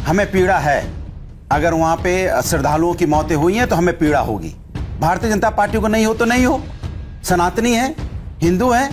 हमें पीड़ा है। अगर वहां पे श्रद्धालुओं की मौतें हुई हैं तो हमें पीड़ा होगी। भारतीय जनता पार्टी को नहीं हो तो नहीं हो, सनातनी है, हिंदू है,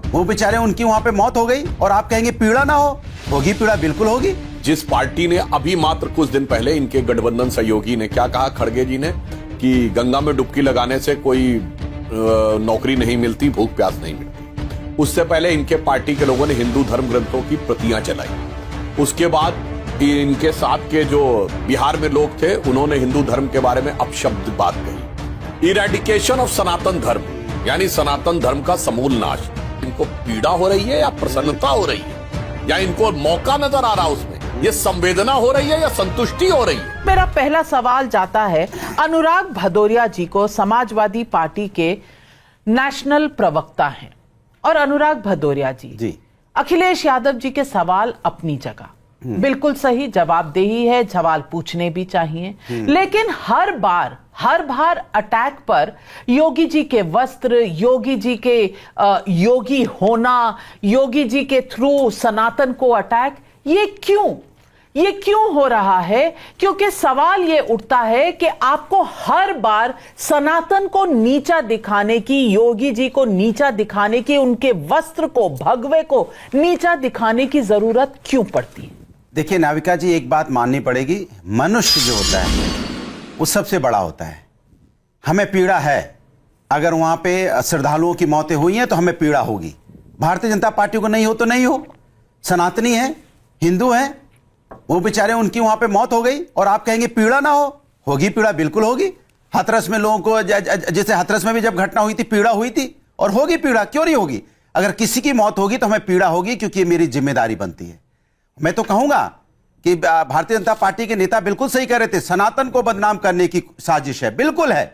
वो बेचारे उनकी वहां पे मौत हो गई और आप कहेंगे पीड़ा ना हो? होगी पीड़ा, बिल्कुल होगी। जिस पार्टी ने अभी मात्र कुछ दिन पहले इनके गठबंधन सहयोगी ने क्या कहा, खड़गे जी ने, कि गंगा में डुबकी लगाने से कोई नौकरी नहीं मिलती, भूख प्यास नहीं मिलती। उससे पहले इनके पार्टी के लोगों ने हिंदू धर्म ग्रंथों की प्रतियां चलाई। उसके बाद इनके साथ के जो बिहार में लोग थे उन्होंने हिंदू धर्म के बारे में अपशब्द बात कही। इरेडिकेशन ऑफ सनातन धर्म, यानी सनातन धर्म का समूल नाश। इनको पीड़ा हो रही है या प्रसन्नता हो रही है, या इनको मौका नजर आ रहा उसमें? ये संवेदना हो रही है या संतुष्टि हो रही है? मेरा पहला सवाल जाता है अनुराग भदौरिया जी को। समाजवादी पार्टी के नेशनल प्रवक्ता हैं और अनुराग भदौरिया जी अखिलेश यादव जी के सवाल अपनी जगह बिल्कुल सही, जवाबदेही है, सवाल पूछने भी चाहिए, लेकिन हर बार अटैक पर योगी जी के वस्त्र, योगी जी के योगी होना, योगी जी के थ्रू सनातन को अटैक, ये क्यों हो रहा है? क्योंकि सवाल ये उठता है कि आपको हर बार सनातन को नीचा दिखाने की, योगी जी को नीचा दिखाने की, उनके वस्त्र को, भगवे को नीचा दिखाने की जरूरत क्यों पड़ती है? देखिए नाविका जी, एक बात माननी पड़ेगी, मनुष्य जो होता है वो सबसे बड़ा होता है। हमें पीड़ा है। अगर वहां पे श्रद्धालुओं की मौतें हुई हैं तो हमें पीड़ा होगी। भारतीय जनता पार्टी को नहीं हो तो नहीं हो, सनातनी है, हिंदू है, वो बेचारे उनकी वहां पे मौत हो गई और आप कहेंगे पीड़ा ना हो? होगी पीड़ा, बिल्कुल होगी। हाथरस में लोगों को, जैसे हाथरस में भी जब घटना हुई थी पीड़ा हुई थी, और होगी पीड़ा, क्यों नहीं होगी? अगर किसी की मौत होगी तो हमें पीड़ा होगी, क्योंकि ये मेरी जिम्मेदारी बनती है। मैं तो कहूंगा कि भारतीय जनता पार्टी के नेता बिल्कुल सही कह रहे थे, सनातन को बदनाम करने की साजिश है, बिल्कुल है।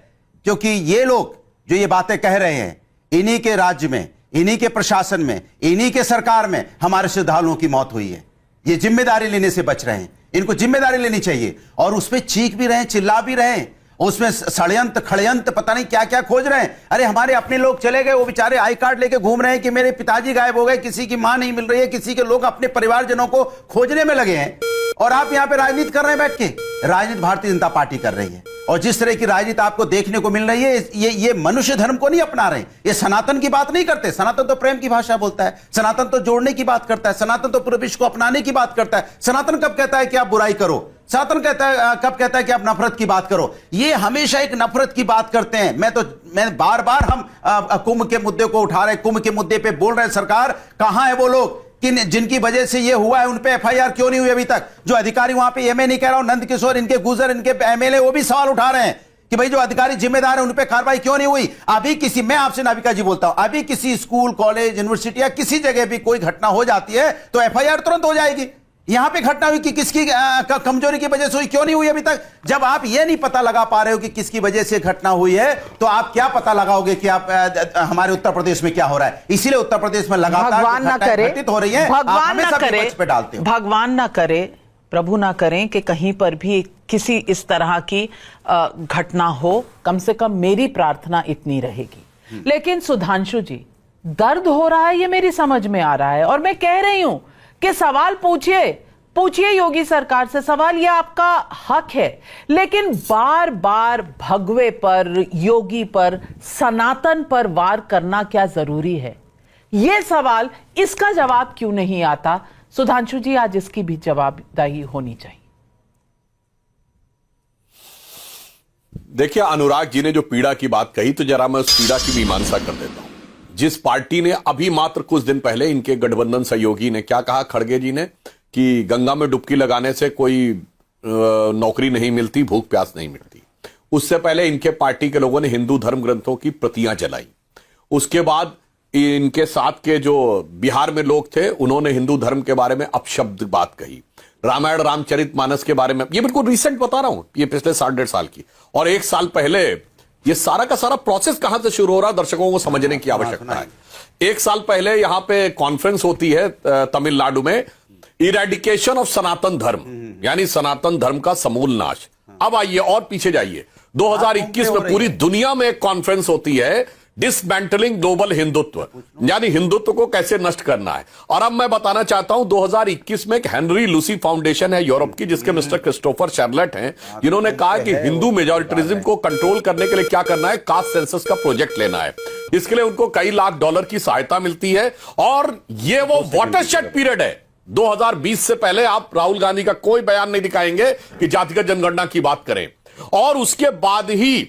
क्योंकि ये लोग जो ये बातें कह रहे हैं, इन्हीं के राज्य में, इन्हीं के प्रशासन में, इन्हीं के सरकार में हमारे श्रद्धालुओं की मौत हुई है। ये जिम्मेदारी लेने से बच रहे हैं, इनको जिम्मेदारी लेनी चाहिए। और उसमें चीख भी रहे हैं, चिल्ला भी रहे हैं, उसमें षड्यंत्र खड़यंत्र पता नहीं क्या क्या खोज रहे हैं। अरे हमारे अपने लोग चले गए, वो बेचारे आई कार्ड लेके घूम रहे हैं कि मेरे पिताजी गायब हो गए, किसी की मां नहीं मिल रही है, किसी के लोग अपने परिवारजनों को खोजने में लगे हैं, और आप यहां पे राजनीति कर रहे हैं बैठ के। राजनीति भारतीय जनता पार्टी कर रही है, और जिस तरह की राजनीति आपको देखने को मिल रही है, ये मनुष्य धर्म को नहीं अपना रहे, ये सनातन की बात नहीं करते। सनातन तो प्रेम की भाषा बोलता है, सनातन तो जोड़ने की बात करता है, सनातन तो पूरे विश्व को अपनाने की बात करता है। सनातन कब कहता है कि आप बुराई करो? सनातन कब कहता है कि आप नफरत की बात करो? ये हमेशा एक नफरत की बात करते हैं। मैं बार बार हम कुंभ के मुद्दे को उठा रहे हैं, कुंभ के मुद्दे पे बोल रहे हैं। सरकार कहां है वो लोग कि जिनकी वजह से ये हुआ है? उन पे एफआईआर क्यों नहीं हुई अभी तक? जो अधिकारी वहां पे, ये मैं नहीं कह रहा हूं, नंद किशोर, इनके गुजर, इनके एमएलए, वो भी सवाल उठा रहे हैं कि भाई जो अधिकारी जिम्मेदार है उन पे कार्रवाई क्यों नहीं हुई? अभी किसी, मैं आपसे नाविका जी बोलता हूं, अभी किसी स्कूल, कॉलेज, यूनिवर्सिटी या किसी जगह भी कोई घटना हो जाती है तो एफआईआर तुरंत हो जाएगी। यहां पे घटना हुई कि किसकी कमजोरी की वजह से हुई, क्यों नहीं हुई अभी तक? जब आप ये नहीं पता लगा पा रहे हो कि किसकी वजह से घटना हुई है, तो आप क्या पता लगाओगे कि आप हमारे उत्तर प्रदेश में क्या हो रहा है? इसीलिए उत्तर प्रदेश में लगातार घटित हो रही है। भगवान ना करे, भगवान ना करे, प्रभु ना करें कि कहीं पर भी किसी इस तरह की घटना हो। कम से कम मेरी प्रार्थना इतनी रहेगी। लेकिन सुधांशु जी, दर्द हो रहा है, ये मेरी समझ में आ रहा है, और मैं कह रही हूं कि सवाल पूछिए योगी सरकार से सवाल, ये आपका हक है। लेकिन बार बार भगवे पर, योगी पर, सनातन पर वार करना क्या जरूरी है? ये सवाल, इसका जवाब क्यों नहीं आता? सुधांशु जी, आज इसकी भी जवाबदेही होनी चाहिए। देखिए, अनुराग जी ने जो पीड़ा की बात कही, तो जरा मैं उस पीड़ा की मीमांसा कर देता हूं। जिस पार्टी ने अभी मात्र कुछ दिन पहले इनके गठबंधन सहयोगी ने क्या कहा, खड़गे जी ने, कि गंगा में डुबकी लगाने से कोई नौकरी नहीं मिलती, भूख प्यास नहीं मिलती। उससे पहले इनके पार्टी के लोगों ने हिंदू धर्म ग्रंथों की प्रतियां चलाई। उसके बाद इनके साथ के जो बिहार में लोग थे उन्होंने हिंदू धर्म के बारे में अपशब्द बात कही। रामायण रामचरितमानस के बारे में, ये बिल्कुल रिसेंट बता रहा हूं, ये पिछले 1.5 साल की। और 1 साल पहले ये सारा का सारा प्रोसेस कहां से शुरू हो रहा है, दर्शकों को समझने की आवश्यकता है। 1 साल पहले यहां पे कॉन्फ्रेंस होती है तमिलनाडु में, इरेडिकेशन ऑफ सनातन धर्म, यानी सनातन धर्म का समूल नाश। अब आइए और पीछे जाइए, 2021 में पूरी दुनिया में एक कॉन्फ्रेंस होती है डिसमेंटलिंग ग्लोबल हिंदुत्व, यानी हिंदुत्व को कैसे नष्ट करना है। और अब मैं बताना चाहता हूं 2021 में एक हेनरी लूसी फाउंडेशन है यूरोप की, जिसके मिस्टर क्रिस्टोफर शार्लेट हैं, जिन्होंने कहा कि हिंदू मेजॉरिटरिज्म को कंट्रोल करने के लिए क्या करना है, कास्ट सेंसस का प्रोजेक्ट लेना है। इसके लिए उनको कई लाख डॉलर की सहायता मिलती है। और ये वो वाटरशेड पीरियड है। 2020 से पहले आप राहुल गांधी का कोई बयान नहीं दिखाएंगे कि जातिगत जनगणना की बात करें। और उसके बाद ही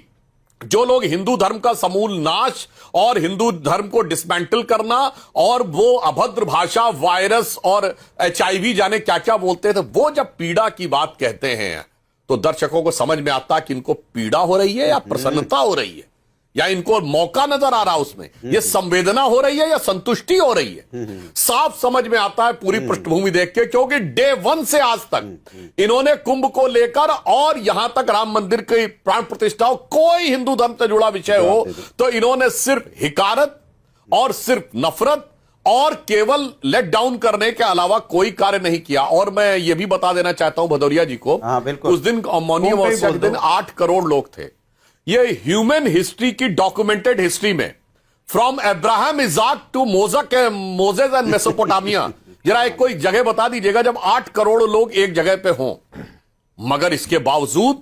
जो लोग हिंदू धर्म का समूल नाश और हिंदू धर्म को डिसमेंटल करना और वो अभद्र भाषा, वायरस और HIV जाने क्या क्या बोलते थे, वो जब पीड़ा की बात कहते हैं तो दर्शकों को समझ में आता कि इनको पीड़ा हो रही है या प्रसन्नता हो रही है, या इनको मौका नजर आ रहा उसमें, ये संवेदना हो रही है या संतुष्टि हो रही है। साफ समझ में आता है पूरी पृष्ठभूमि देख के, क्योंकि डे 1 से आज तक इन्होंने कुंभ को लेकर और यहां तक राम मंदिर की प्राण प्रतिष्ठा हो, कोई हिंदू धर्म से जुड़ा विषय हो तो इन्होंने सिर्फ हिकारत और सिर्फ नफरत और केवल लेट डाउन करने के अलावा कोई कार्य नहीं किया। और मैं ये भी बता देना चाहता हूं भदौरिया जी को, उस दिन मौनी अमावस्या के दिन 8 करोड़ लोग थे। ये ह्यूमन हिस्ट्री की डॉक्यूमेंटेड हिस्ट्री में from Abraham Isaac to Moses and Mesopotamia, जरा एक कोई जगह बता दीजिएगा जब 8 करोड़ लोग एक जगह पे हों। मगर इसके बावजूद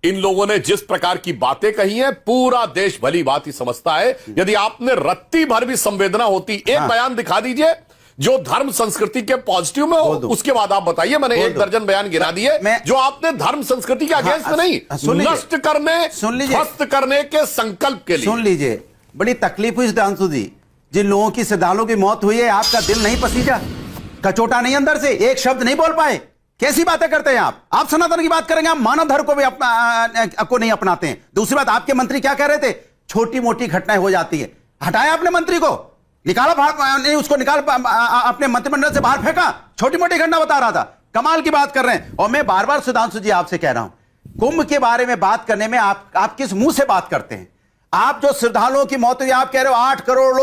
इन लोगों ने जिस प्रकार की बातें कही हैं, पूरा देश भली बात ही समझता है। यदि आपने रत्ती भर भी संवेदना होती, एक बयान दिखा दीजिए जो धर्म संस्कृति के पॉजिटिव में हो, उसके बाद आप बताइए। मैंने 1 दर्जन बयान गिना दिए जो आपने धर्म संस्कृति के अगेंस्ट में नहीं, नष्ट करने, ध्वस्त करने के संकल्प के लिए। सुन लीजिए, बड़ी तकलीफ हुई सुधांशु जी, जिन लोगों की श्रद्धालुओं की मौत हुई है, आपका दिल नहीं पसीजा, कचोटा नहीं अंदर से, एक शब्द नहीं बोल पाए। कैसी बातें करते हैं आप सनातन की बात करेंगे, आप मानव धर्म को भी को नहीं अपनाते हैं। दूसरी बात, आपके मंत्री क्या कह रहे थे, छोटी मोटी घटनाएं हो जाती है, हटाया आपने मंत्री को, निकाला नहीं, उसको निकाल अपने मंत्रिमंडल से बाहर फेंका, छोटी मोटी घटना बता रहा था। कमाल की बात कर रहे हैं। और मैं बार बार सुधांशु जी आपसे कह रहा हूं, कुंभ के बारे में बात करने में आप किस मुंह से बात करते हैं? आप जो श्रद्धालुओं की मौत हुई, आप कह रहे हो 8 करोड़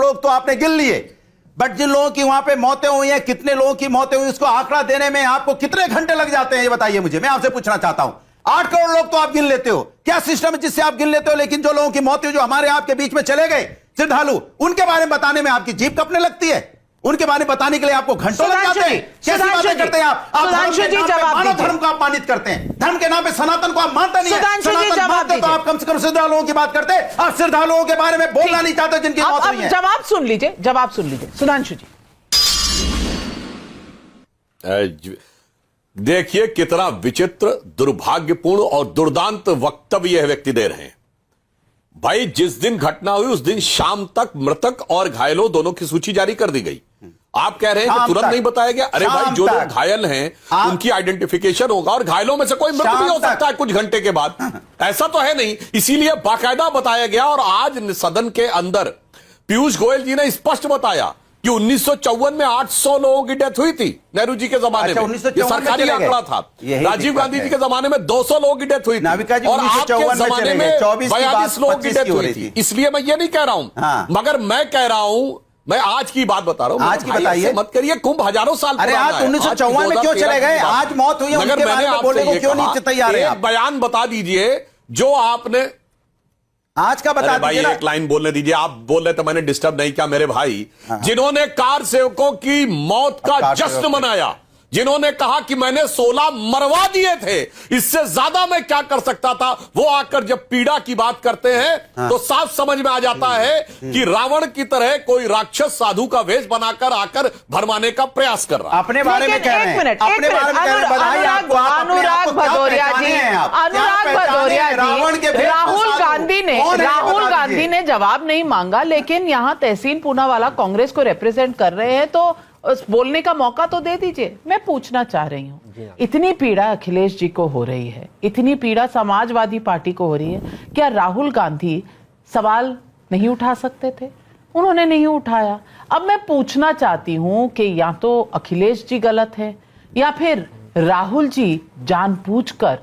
लोग तो आपने गिन लिए, बट जिन लोगों की वहां पे मौतें हुई हैं, कितने लोगों की मौतें हुई, उसको आंकड़ा देने में आपको कितने घंटे लग जाते हैं, ये बताइए मुझे। मैं आपसे पूछना चाहता हूं, 8 करोड़ लोग तो आप गिन लेते हो, क्या सिस्टम है जिससे आप गिन लेते हो? लेकिन जो लोगों की मौत हुई, जो हमारे आपके बीच में चले गए श्रद्धालु, उनके बारे में बताने में आपकी जीभ कपने लगती है, उनके बारे में बताने के लिए आपको घंटों लग जाते हैं। कैसी बातें करते हैं आप? मानव धर्म को आप मानित करते हैं, धर्म के नाम पे सनातन को आप मानते नहीं है। सनातन मानते तो आप कम से कम श्रद्धालुओं की बात करते, और श्रद्धालुओं के बारे में बोलना नहीं चाहते जिनकी मौत हुई है। जवाब सुन लीजिए सुधांशु जी। देखिए कितना विचित्र, दुर्भाग्यपूर्ण और दुर्दांत वक्तव्य यह व्यक्ति दे रहे हैं। भाई, जिस दिन घटना हुई उस दिन शाम तक मृतक और घायलों दोनों की सूची जारी कर दी गई। आप कह रहे हैं कि तुरंत नहीं बताया गया। अरे भाई, जो लोग घायल हैं उनकी आइडेंटिफिकेशन होगा, और घायलों में से कोई मृत भी हो सकता है कुछ घंटे के बाद, ऐसा तो है नहीं, इसीलिए बाकायदा बताया गया। और आज सदन के अंदर पीयूष गोयल जी ने स्पष्ट बताया कि 1954 में 800 लोगों की डेथ हुई थी, नेहरू जी के जमाने में, ये सरकारी आंकड़ा था। राजीव गांधी जी के जमाने में 200 लोगों की डेथ हुई थी, और आपके जमाने में 42 लोगों की डेथ हुई थी। इसलिए मैं ये नहीं कह रहा हूं, मगर मैं कह रहा हूं, मैं आज की बात बता रहा हूं। आज की बताइए, मत करिए, कुंभ हजारों साल अरे आज 1954 में क्यों चले गए? आज मौत हुई है, मगर मैंने आपसे क्यों नहीं तैयार है? एक बयान बता दीजिए जो आपने आज का बता भाई, एक लाइन बोलने दीजिए। आप बोल रहे तो मैंने डिस्टर्ब नहीं किया मेरे भाई। जिन्होंने कार सेवकों की मौत का जश्न मनाया, जिन्होंने कहा कि मैंने 16 मरवा दिए थे, इससे ज्यादा मैं क्या कर सकता था, वो आकर जब पीड़ा की बात करते हैं तो साफ समझ में आ जाता है कि रावण की तरह कोई राक्षस साधु का वेश बनाकर आकर भरमाने का प्रयास कर रहा है। अपने बारे में कह रहे हैं, अपने बारे में कह रहे हैं। अनुराग भदौरिया जी, राहुल गांधी ने जवाब नहीं मांगा, लेकिन यहां तहसीन पूनावाला कांग्रेस को रिप्रेजेंट कर रहे हैं, तो बोलने का मौका तो दे दीजिए। मैं पूछना चाह रही हूं, इतनी पीड़ा अखिलेश जी को हो रही है, इतनी पीड़ा समाजवादी पार्टी को हो रही है, क्या राहुल गांधी सवाल नहीं उठा सकते थे? उन्होंने नहीं उठाया। अब मैं पूछना चाहती हूं कि या तो अखिलेश जी गलत है, या फिर राहुल जी जानबूझकर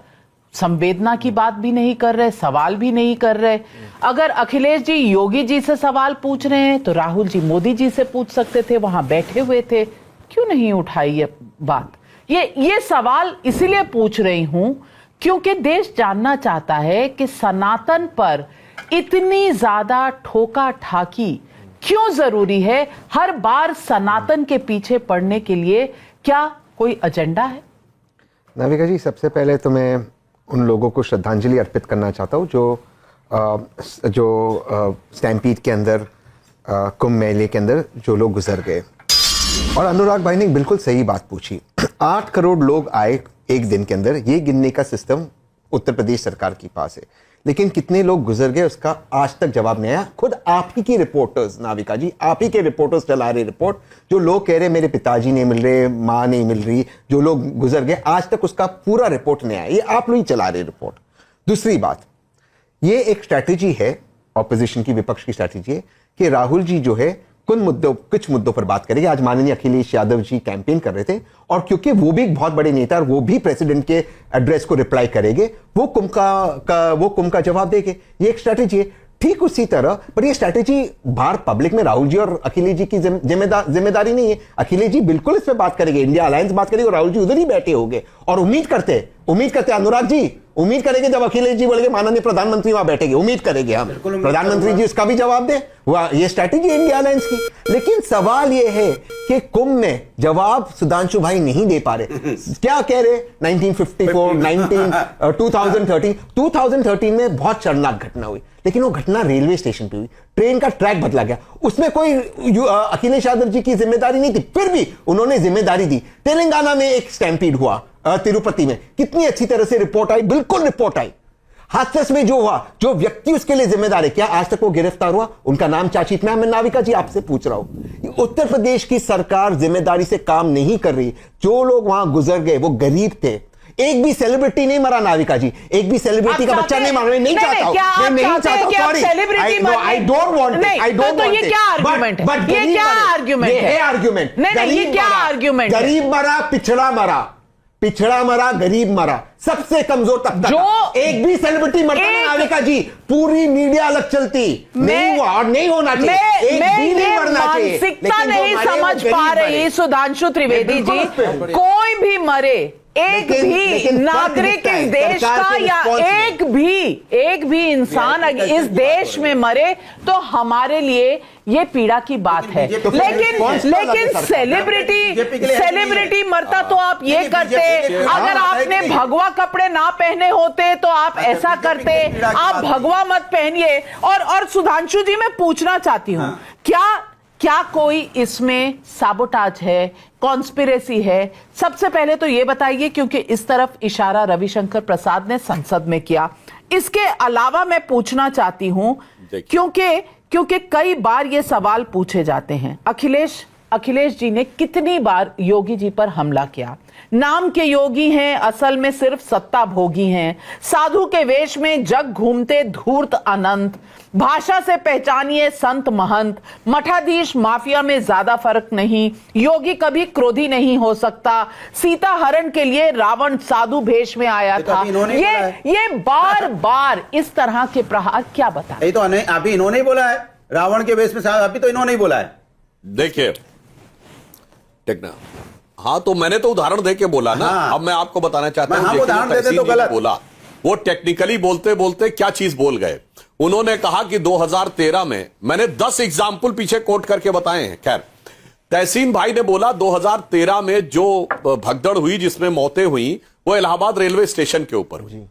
संवेदना की बात भी नहीं कर रहे, सवाल भी नहीं कर रहे। अगर अखिलेश जी योगी जी से सवाल पूछ रहे हैं तो राहुल जी मोदी जी से पूछ सकते थे, वहां बैठे हुए थे, क्यों नहीं उठाई ये बात? ये सवाल इसीलिए पूछ रही हूं क्योंकि देश जानना चाहता है कि सनातन पर इतनी ज्यादा ठोका ठाकी क्यों जरूरी है? हर बार सनातन के पीछे पड़ने के लिए क्या कोई एजेंडा है? नाविका जी, सबसे पहले तो मैं उन लोगों को श्रद्धांजलि अर्पित करना चाहता हूँ जो स्टैम्पीड के अंदर, कुंभ मेले के अंदर जो लोग गुजर गए। और अनुराग भाई ने बिल्कुल सही बात पूछी। 8 करोड़ लोग आए एक दिन के अंदर, ये गिनने का सिस्टम उत्तर प्रदेश सरकार के पास है, लेकिन कितने लोग गुजर गए उसका आज तक जवाब नहीं आया। खुद आप ही की रिपोर्टर्स, नाविका जी, आप ही के रिपोर्टर्स चला रहे रिपोर्ट, जो लोग कह रहे मेरे पिताजी नहीं मिल रहे, माँ नहीं मिल रही, जो लोग गुजर गए, आज तक उसका पूरा रिपोर्ट नहीं आया। ये आप लोग ही चला रहे रिपोर्ट। दूसरी बात, ये एक स्ट्रैटेजी है ऑपोजिशन की, विपक्ष की स्ट्रैटेजी है कि राहुल जी जो है कुछ मुद्दों पर बात करेंगे। आज माननीय अखिलेश यादव जी कैंपेन कर रहे थे, और क्योंकि वो भी एक बहुत बड़े नेता और वो भी प्रेसिडेंट के एड्रेस को रिप्लाई करेंगे, वो कुंभ का जवाब देंगे। ये एक स्ट्रैटेजी है। ठीक उसी तरह पर ये स्ट्रैटेजी बाहर पब्लिक में राहुल जी और अखिलेश जी की जिम्मेदारी नहीं है। अखिलेश जी बिल्कुल इस पर बात करेंगे, इंडिया अलायंस बात करेगी, और राहुल जी उधर ही बैठे होंगे और उम्मीद करते अनुराग जी, उम्मीद करेंगे जब अखिलेश जी बोलेंगे माननीय प्रधानमंत्री वहां बैठेंगे, उम्मीद करेंगे हम प्रधानमंत्री जी उसका भी जवाब दे। ये स्ट्रैटेजी है इंडिया अलायंस की। लेकिन सवाल ये है कि कुंभ में जवाब सुधांशु भाई नहीं दे पा रहे। क्या कह रहे? 1954, 2013 में बहुत शर्मनाक घटना हुई, लेकिन वो घटना रेलवे स्टेशन पे हुई, ट्रेन का ट्रैक बदला गया, उसमें कोई अखिलेश यादव जी की जिम्मेदारी नहीं थी, फिर भी उन्होंने जिम्मेदारी दी। तेलंगाना में एक स्टैम्पीड हुआ तिरुपति में, कितनी अच्छी तरह से रिपोर्ट आई, बिल्कुल रिपोर्ट आई। हादसे में जो हुआ, जो व्यक्ति उसके लिए जिम्मेदार है, क्या आज तक वो गिरफ्तार हुआ? उनका नाम चाचित मैं नाविका जी आपसे पूछ रहा हूं। उत्तर प्रदेश की सरकार जिम्मेदारी से काम नहीं कर रही। जो लोग वहां गुजर गए वो गरीब थे। एक भी सेलिब्रिटी नहीं मरा नाविका जी, एक भी सेलिब्रिटी का बच्चा नहीं मरा। मैं नहीं चाहता हूं, मैं नहीं चाहता हूं, sorry, I don't want it, I don't want it. ये क्या आर्गुमेंट है? ये क्या आर्गुमेंट है? ये आर्गुमेंट नहीं, ये क्या आर्गुमेंट है? गरीब मरा, पिछड़ा मरा, गरीब मरा, सबसे कमजोर तबका। जो एक भी सेलिब्रिटी मरता ना नाविका जी, पूरी मीडिया अलग चलती। नहीं हुआ और नहीं होना चाहिए। एक भी नहीं मरना चाहिए। मानसिकता नहीं समझ पा रही सुधांशु त्रिवेदी जी। कोई भी मरे, एक भी नागरिक इस देश का या एक भी इंसान इस देश में मरे तो हमारे लिए ये पीड़ा की बात है। लेकिन सेलिब्रिटी मरता तो आप ये करते, अगर आपने भगवा कपड़े ना पहने होते तो आप ऐसा करते। आप भगवा मत पहनिए। और सुधांशु जी मैं पूछना चाहती हूं, क्या कोई इसमें साबोटाज है, कॉन्स्पिरेसी है? सबसे पहले तो ये बताइए, क्योंकि इस तरफ इशारा रविशंकर प्रसाद ने संसद में किया। इसके अलावा मैं पूछना चाहती हूं, क्योंकि कई बार ये सवाल पूछे जाते हैं, अखिलेश जी ने कितनी बार योगी जी पर हमला किया। नाम के योगी हैं, असल में सिर्फ सत्ता भोगी हैं। साधु के वेश में जग घूमते धूर्त अनंत। भाषा से पहचानिए संत महंत। मठाधीश माफिया में ज्यादा फर्क नहीं। योगी कभी क्रोधी नहीं हो सकता। सीता हरण के लिए रावण साधु भेष में आया था। ये बार बार इस तरह के प्रहार क्या बता? ये तो अभी इन्होंने ही बोला है, रावण के वेश में अभी तो इन्होंने ही बोला है। देखिए टेक्ना, हाँ तो मैंने तो उदाहरण देके बोला ना। हाँ। अब मैं आपको बताना चाहता हूं, उदाहरण देते तो गलत बोला। वो टेक्निकली बोलते बोलते क्या चीज बोल गए। उन्होंने कहा कि 2013 में, मैंने 10 एग्जाम्पल पीछे कोट करके बताए हैं। खैर, तहसीन भाई ने बोला 2013 में जो भगदड़ हुई, जिसमें मौतें हुई, वो इलाहाबाद रेलवे स्टेशन के ऊपर हुई,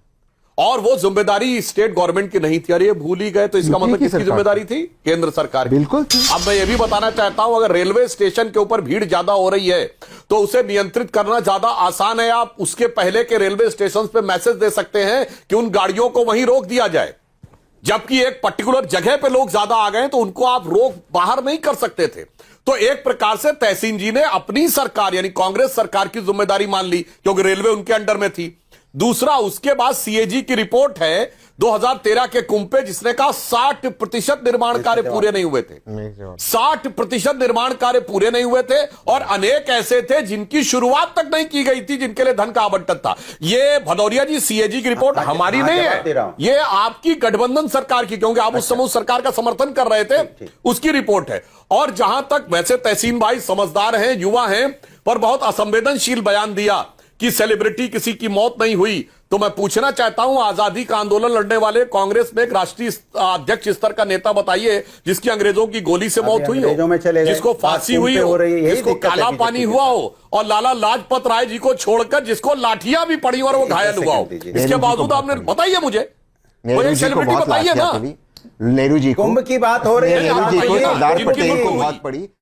और वो जिम्मेदारी स्टेट गवर्नमेंट की नहीं थी। अरे ये भूल ही गए, तो इसका मतलब किसकी जिम्मेदारी थी? केंद्र सरकार। बिल्कुल। अब मैं ये भी बताना चाहता हूं, अगर रेलवे स्टेशन के ऊपर भीड़ ज्यादा हो रही है तो उसे नियंत्रित करना ज्यादा आसान है। आप उसके पहले के रेलवे स्टेशन पे मैसेज दे सकते हैं कि उन गाड़ियों को वहीं रोक दिया जाए। जबकि एक पर्टिकुलर जगह पे लोग ज्यादा आ गए तो उनको आप रोक बाहर नहीं कर सकते थे। तो एक प्रकार से तहसीन जी ने अपनी सरकार यानी कांग्रेस सरकार की जिम्मेदारी मान ली, क्योंकि रेलवे उनके अंडर में थी। दूसरा, उसके बाद सीएजी की रिपोर्ट है 2013 के कुंभ पे, जिसने कहा 60% निर्माण कार्य पूरे नहीं हुए थे। 60% निर्माण कार्य पूरे नहीं हुए थे, और अनेक ऐसे थे जिनकी शुरुआत तक नहीं की गई थी, जिनके लिए धन का आवंटन था। ये भदौरिया जी, सीएजी की रिपोर्ट हमारी नहीं है, ये आपकी गठबंधन सरकार की, क्योंकि आप उस समय उस सरकार का समर्थन कर रहे थे, उसकी रिपोर्ट है। और जहां तक, वैसे तहसीन भाई समझदार हैं, युवा हैं, पर बहुत असंवेदनशील बयान दिया कि सेलिब्रिटी किसी की मौत नहीं हुई। तो मैं पूछना चाहता हूं, आजादी का आंदोलन लड़ने वाले कांग्रेस में एक राष्ट्रीय अध्यक्ष स्तर का नेता बताइए जिसकी अंग्रेजों की गोली से मौत हुई अंग्रेजों में हो, चले गए, जिसको फांसी बात हुई हो हो, रही है, यही जिसको दिक्कत है काला बीजेपी पानी के हुआ साथ। हो, और लाला लाजपत राय जी को छोड़कर जिसको लाठियां भी पड़ी और वो घायल हुआ हो, दीजिए। इसके बावजूद आपने बताइए मुझे, नेहरू कोई जी को सेलिब्रिटी बहुत बताइए लाठियां ना। पड़ी, नेहरू जी को, कुंभ की बात हो रही है, नेहरू जी को बताइए ना, सरदार जिनकी पटेल मृत्यु को हुई। बहुत पड़ी।